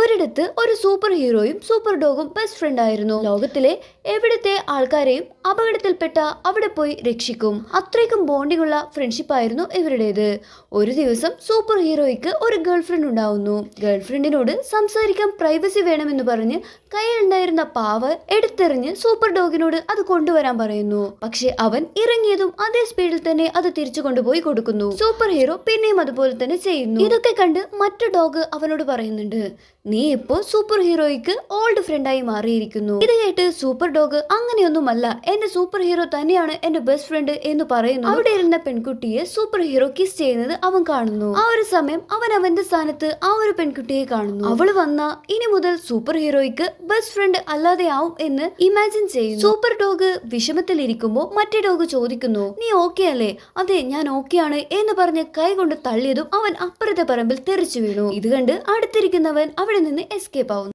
ഒരിടത്ത് ഒരു super ഹീറോയും super ഡോഗും best friend ആയിരുന്നു. ലോകത്തിലെ എവിടത്തെ ആൾക്കാരെയും അപകടത്തിൽപ്പെട്ട അവിടെ പോയി രക്ഷിക്കും. അത്രയ്ക്കും ബോണ്ടിംഗ് ഉള്ള ഫ്രണ്ട്ഷിപ്പ് ആയിരുന്നു ഇവരുടേത്. ഒരു ദിവസം സൂപ്പർ ഹീറോയ്ക്ക് ഒരു ഗേൾഫ്രണ്ട് ഉണ്ടാവുന്നു. ഗേൾഫ്രണ്ടിനോട് സംസാരിക്കാൻ പ്രൈവസി വേണമെന്ന് പറഞ്ഞ് കയ്യിലുണ്ടായിരുന്ന പാവ എടുത്തെറിഞ്ഞ് സൂപ്പർ ഡോഗിനോട് അത് കൊണ്ടുവരാൻ പറയുന്നു. പക്ഷെ അവൻ ഇറങ്ങിയതും അതേ സ്പീഡിൽ തന്നെ അത് തിരിച്ചു കൊണ്ടുപോയി കൊടുക്കുന്നു. സൂപ്പർ ഹീറോ പിന്നെയും അതുപോലെ തന്നെ ചെയ്യുന്നു. ഇതൊക്കെ കണ്ട് മറ്റു ഡോഗ് അവനോട് പറയുന്നുണ്ട്, നീ ഇപ്പോ സൂപ്പർ ഹീറോയ്ക്ക് ഓൾഡ് ഫ്രണ്ടായി മാറിയിരിക്കുന്നു. ഇത് കേട്ട് സൂപ്പർ ഡോഗ് അങ്ങനെയൊന്നുമല്ല, എന്റെ സൂപ്പർ ഹീറോ തന്നെയാണ് എന്റെ ബെസ്റ്റ് ഫ്രണ്ട് എന്ന് പറയുന്നു. അവിടെ ഇരുന്ന പെൺകുട്ടിയെ സൂപ്പർ ഹീറോ കിസ് ചെയ്യുന്നത് അവൻ കാണുന്നു. ആ ഒരു സമയം അവൻ അവന്റെ സ്ഥാനത്ത് ആ ഒരു പെൺകുട്ടിയെ കാണുന്നു. അവള് വന്ന ഇനി മുതൽ സൂപ്പർ ഹീറോയ്ക്ക് ബെസ്റ്റ് ഫ്രണ്ട് അല്ലാതെ ആവും എന്ന് ഇമാജിൻ ചെയ്യുന്നു. സൂപ്പർ ഡോഗ് വിഷമത്തിൽ ഇരിക്കുമ്പോൾ മറ്റേ ഡോഗ് ചോദിക്കുന്നു, നീ ഓക്കെ അല്ലേ? അതെ, ഞാൻ ഓക്കെയാണ് എന്ന് പറഞ്ഞ് കൈ കൊണ്ട് തള്ളിയതും അവൻ അപ്പുറത്തെ പറമ്പിൽ തെറിച്ചു വീണു. ഇത് കണ്ട് അടുത്തിരിക്കുന്നവൻ അവിടെ നിന്ന് എസ്കേപ്പ് ആവുന്നു.